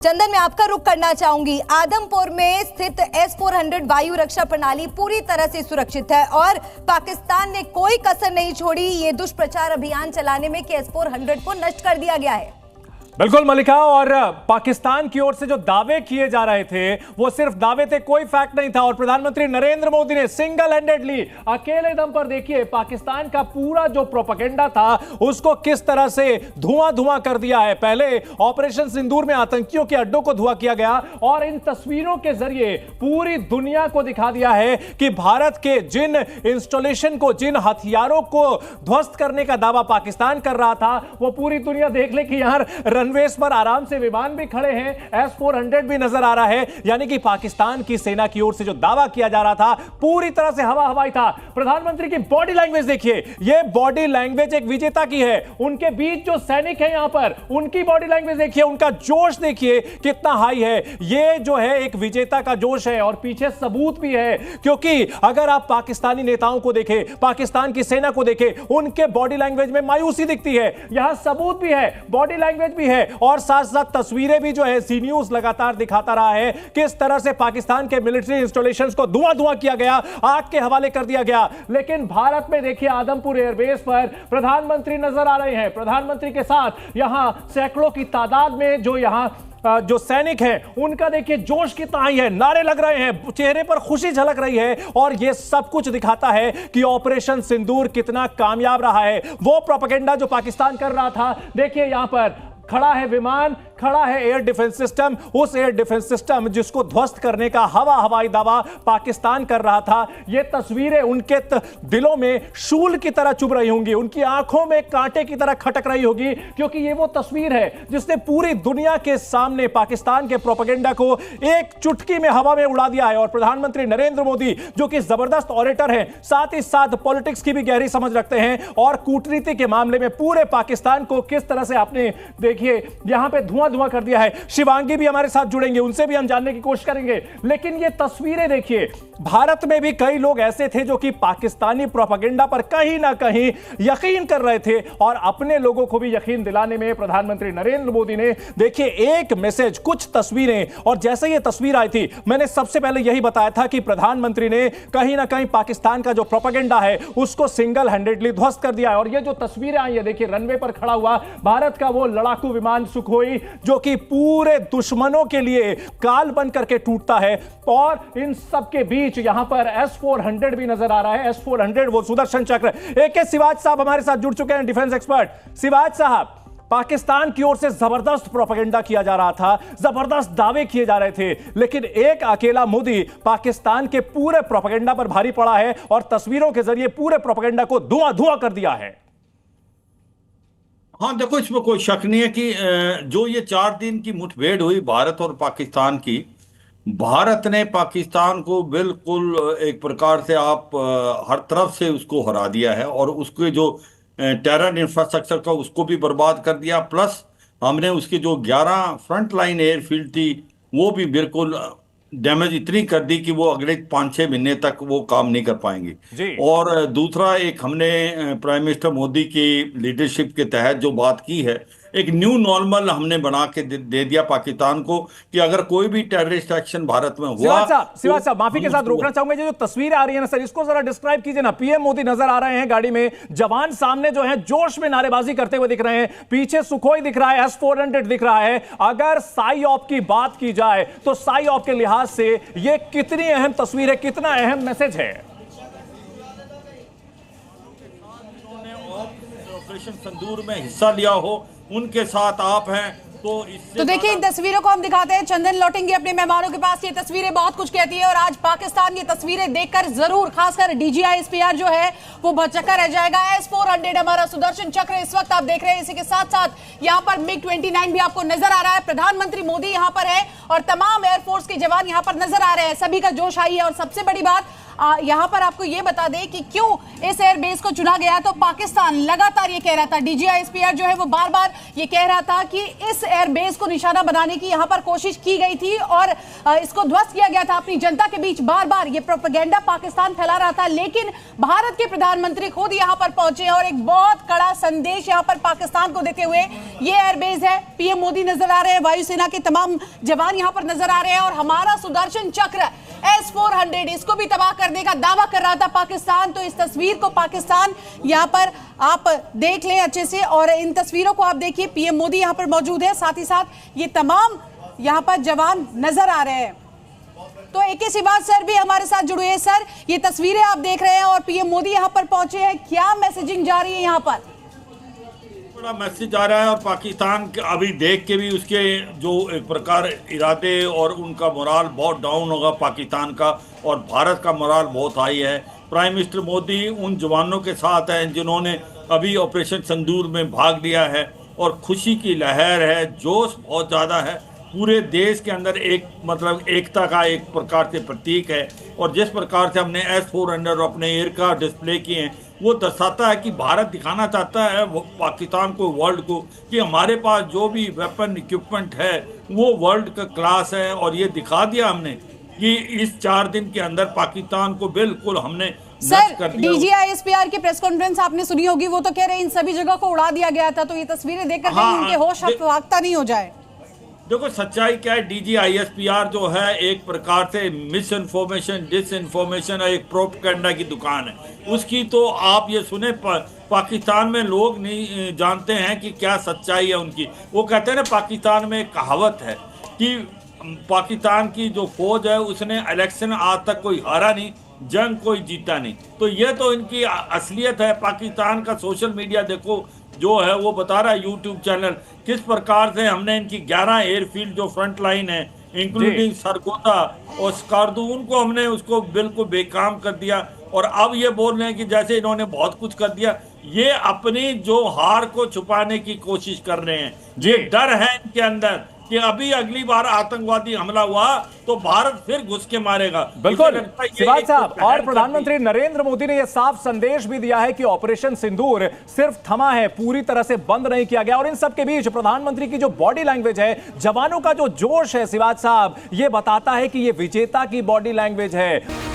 चंदन, मैं आपका रुख करना चाहूंगी। आदमपुर में स्थित S-400 वायु रक्षा प्रणाली पूरी तरह से सुरक्षित है और पाकिस्तान ने कोई कसर नहीं छोड़ी ये दुष्प्रचार अभियान चलाने में कि S-400 को नष्ट कर दिया गया है। बिल्कुल मलिका, और पाकिस्तान की ओर से जो दावे किए जा रहे थे वो सिर्फ दावे थे, कोई फैक्ट नहीं था। और प्रधानमंत्री नरेंद्र मोदी ने सिंगल हैंडेडली, अकेले दम पर देखिए पाकिस्तान का पूरा जो प्रोपेगेंडा था उसको किस तरह से धुआं धुआं कर दिया है। पहले ऑपरेशन सिंदूर में आतंकियों के अड्डों को धुआं किया गया और इन तस्वीरों के जरिए पूरी दुनिया को दिखा दिया है कि भारत के जिन इंस्टॉलेशन को, जिन हथियारों को ध्वस्त करने का दावा पाकिस्तान कर रहा था वो पूरी दुनिया देख ले कि यहां रनवेज पर आराम से विमान भी खड़े हैं, S-400 भी नजर आ रहा है। यानी कि पाकिस्तान की सेना की ओर से जो दावा किया जा रहा था पूरी तरह से हवा हवाई था। प्रधानमंत्री की बॉडी लैंग्वेज देखिए, ये बॉडी लैंग्वेज एक विजेता की है। उनके बीच जो सैनिक हैं यहां पर, उनकी बॉडी लैंग्वेज देखिए, उनका जोश देखिए कितना हाई है। ये जो है एक विजेता का जोश है और पीछे सबूत भी है, क्योंकि अगर आप पाकिस्तानी नेताओं को देखें, पाकिस्तान की सेना को देखें, उनके बॉडी लैंग्वेज में मायूसी दिखती है। यहां सबूत भी है, बॉडी लैंग्वेज भी है और साथ साथ तस्वीरें भी जो है सी न्यूज़ लगातार दिखाता रहा है किस तरह से पाकिस्तान के मिलिट्री इंस्टॉलेशंस को धुआं धुआं किया गया, आग के हवाले कर दिया गया। लेकिन भारत में देखिए आदमपुर एयरबेस पर प्रधानमंत्री नजर आ रहे हैं। प्रधानमंत्री के साथ यहां सैकड़ों की तादाद में जो यहां जो सैनिक हैं उनका देखिए जोश कितना ही है, नारे लग रहे हैं, चेहरे पर खुशी झलक रही है और यह सब कुछ दिखाता है कि ऑपरेशन सिंदूर कितना कामयाब रहा है। वो प्रोपेगेंडा जो पाकिस्तान कर रहा था, देखिए यहां पर खड़ा है विमान, खड़ा है एयर डिफेंस सिस्टम, उस एयर डिफेंस सिस्टम जिसको ध्वस्त करने का हवाई दावा पाकिस्तान कर रहा था। ये तस्वीरें उनके दिलों में शूल की तरह चुभ रही होंगी, उनकी आंखों में कांटे की तरह खटक रही होगी, क्योंकि ये वो तस्वीर है जिसने पूरी दुनिया के सामने पाकिस्तान के प्रोपेगेंडा को एक चुटकी में हवा में उड़ा दिया है। और प्रधानमंत्री नरेंद्र मोदी जो कि जबरदस्त ऑरेटर हैं, साथ ही साथ पॉलिटिक्स की भी गहरी समझ रखते हैं और कूटनीति के मामले में पूरे पाकिस्तान को किस तरह से आपने देखिए यहां पे धुआं धुआं कर दिया है। शिवांगी भी हमारे साथ जुड़ेंगे, उनसे भी हम जानने की कोशिश करेंगे। लेकिन ये तस्वीरें देखिए, भारत में भी कई लोग ऐसे थे जो कि पाकिस्तानी प्रोपेगेंडा पर कहीं ना कहीं यकीन कर रहे थे और अपने लोगों को भी यकीन दिलाने में प्रधानमंत्री नरेंद्र मोदी ने देखिए एक मैसेज, कुछ तस्वीरें, और जैसे ये तस्वीर आई थी मैंने सबसे पहले यही बताया था कि प्रधानमंत्री ने कहीं ना कहीं पाकिस्तान का जो प्रोपेगेंडा है उसको सिंगल हैंडेडली ध्वस्त कर दिया है। और ये जो तस्वीरें आई है देखिए, रनवे पर खड़ा हुआ भारत का वो लड़ाकू विमान सुखोई जो कि पूरे दुश्मनों के लिए काल बन करके टूटता है। और इन सब के बीच यहां पर S-400 भी नजर आ रहा है। S-400 वो सुदर्शन चक्र। AK शिवाज साहब हमारे साथ जुड़ चुके हैं, डिफेंस एक्सपर्ट। शिवाज साहब, पाकिस्तान की ओर से जबरदस्त प्रोपेगेंडा किया जा रहा था, जबरदस्त दावे किए जा रहे थे, लेकिन एक अकेला मोदी पाकिस्तान के पूरे प्रोपेगेंडा पर भारी पड़ा है और तस्वीरों के जरिए पूरे प्रोपेगेंडा को धुआं धुआं कर दिया है। हाँ देखो, इसमें कोई शक नहीं है कि जो ये 4 दिन की मुठभेड़ हुई भारत और पाकिस्तान की, भारत ने पाकिस्तान को बिल्कुल एक प्रकार से आप हर तरफ से उसको हरा दिया है और उसके जो टेरर इंफ्रास्ट्रक्चर का उसको भी बर्बाद कर दिया। प्लस हमने उसके जो 11 फ्रंट लाइन एयरफील्ड थी वो भी बिल्कुल डैमेज इतनी कर दी कि वो अगले 5-6 महीने तक वो काम नहीं कर पाएंगे। और दूसरा, एक हमने प्राइम मिनिस्टर मोदी की लीडरशिप के तहत जो बात की है, एक न्यू नॉर्मल हमने बना के दे दिया पाकिस्तान को कि अगर कोई भी टेररिस्ट एक्शन भारत में हुआ। शिवाज साहब माफी के साथ रोकना चाहूंगा, जो तस्वीरें आ रही है ना सर, इसको जरा डिस्क्राइब कीजिए ना। पीएम मोदी नजर आ रहे हैं गाड़ी में, जवान सामने जो है जोश में नारेबाजी करते हुए दिख रहे हैं, पीछे सुखोई दिख रहा है, S-400 दिख रहा है। अगर साई ऑप की बात की जाए तो साई ऑप के लिहाज से यह कितनी अहम तस्वीर है, कितना अहम मैसेज है? ऑपरेशन सिंदूर में हिस्सा लिया हो, उनके साथ आप हैं, तो देखिए इन तस्वीरों को हम दिखाते हैं। चंदन लौटेंगे अपने मेहमानों के पास। ये तस्वीरें बहुत कुछ कहती है और आज पाकिस्तान की तस्वीरें देखकर जरूर, खासकर DGI-SPR जो है वो भौचक्का रह जाएगा। S-400 हमारा सुदर्शन चक्र इस वक्त आप देख रहे हैं। इसी के साथ साथ यहाँ पर MiG-29 भी आपको नजर आ रहा है। प्रधानमंत्री मोदी यहाँ पर है और तमाम एयरफोर्स के जवान यहाँ पर नजर आ रहे हैं। सभी का जोश आई है और सबसे बड़ी बात, यहां पर आपको ये बता दें कि क्यों इस एयरबेस को चुना गया। तो पाकिस्तान लगातार ये कह रहा था, DGISPR जो है वो बार बार ये कह रहा था कि इस एयरबेस को निशाना बनाने की यहां पर कोशिश की गई थी और इसको ध्वस्त किया गया था अपनी जनता के बीच। बार बार ये प्रोपेगेंडा पाकिस्तान फैला रहा था, लेकिन भारत के प्रधानमंत्री खुद यहां पर पहुंचे और एक बहुत कड़ा संदेश यहां पर पाकिस्तान को देते हुए, ये एयरबेस है, पीएम मोदी नजर आ रहे हैं, वायुसेना के तमाम जवान यहां पर नजर आ रहे हैं और हमारा सुदर्शन चक्र S-400 इसको भी तबाह करने का दावा कर रहा था पाकिस्तान। तो इस तस्वीर को पाकिस्तान यहां पर आप देख लें अच्छे से और इन तस्वीरों को आप देखिए, पीएम मोदी यहां पर मौजूद है, साथ ही साथ ये तमाम यहां पर जवान नजर आ रहे हैं। तो एक ही बात सर भी हमारे साथ जुड़े हैं। सर, ये तस्वीरें आप देख रहे हैं और पीएम मोदी यहां पर पहुंचे हैं, क्या मैसेजिंग जा रही है यहां पर? बड़ा मैसेज आ रहा है और पाकिस्तान अभी देख के भी उसके जो एक प्रकार इरादे और उनका मोराल बहुत डाउन होगा पाकिस्तान का, और भारत का मोराल बहुत हाई है। प्राइम मिनिस्टर मोदी उन जवानों के साथ हैं जिन्होंने अभी ऑपरेशन सिंदूर में भाग लिया है और खुशी की लहर है, जोश बहुत ज़्यादा है पूरे देश के अंदर। एक मतलब एकता का एक प्रकार से प्रतीक है और जिस प्रकार से हमने S-400 अपने एयरक्राफ्ट डिस्प्ले किए हैं, वो दर्शाता है कि भारत दिखाना चाहता है वो पाकिस्तान को, वर्ल्ड को, कि हमारे पास जो भी वेपन इक्विपमेंट है वो वर्ल्ड का क्लास है। और ये दिखा दिया हमने कि इस 4 दिन के अंदर पाकिस्तान को बिल्कुल हमने सर, DGISPR की प्रेस कॉन्फ्रेंस आपने सुनी होगी, वो तो कह रहे हैं इन सभी जगह को उड़ा दिया गया था। तो ये तस्वीरें देखकर कहीं उनके होश हफ्ता नहीं हो जाए। देखो सच्चाई क्या है, DGISPR जो है एक प्रकार से मिस इन्फॉर्मेशन, डिस इन्फॉर्मेशन, एक प्रोपेगेंडा की दुकान है उसकी। तो आप ये सुने पाकिस्तान में लोग नहीं जानते हैं कि क्या सच्चाई है उनकी। वो कहते हैं ना, पाकिस्तान में एक कहावत है कि पाकिस्तान की जो फौज है उसने इलेक्शन आज तक कोई हारा नहीं, जंग कोई जीता नहीं। तो ये तो इनकी असलियत है। पाकिस्तान का सोशल मीडिया देखो जो है वो बता रहा है, यूट्यूब चैनल, किस प्रकार से हमने इनकी 11 एयरफील्ड जो फ्रंट लाइन है इंक्लूडिंग सरगोदा और स्कार्दू, उनको हमने उसको बिल्कुल बेकाम कर दिया। और अब ये बोल रहे हैं कि जैसे इन्होंने बहुत कुछ कर दिया। ये अपनी जो हार को छुपाने की कोशिश कर रहे हैं। ये डर है इनके अंदर कि अभी अगली बार आतंकवादी हमला हुआ तो भारत फिर घुस के मारेगा। बिल्कुल शिवाज साहब, और प्रधानमंत्री नरेंद्र मोदी ने यह साफ संदेश भी दिया है कि ऑपरेशन सिंदूर सिर्फ थमा है, पूरी तरह से बंद नहीं किया गया। और इन सब के बीच प्रधानमंत्री की जो बॉडी लैंग्वेज है, जवानों का जो जोश है शिवाज साहब, ये बताता है कि ये विजेता की बॉडी लैंग्वेज है।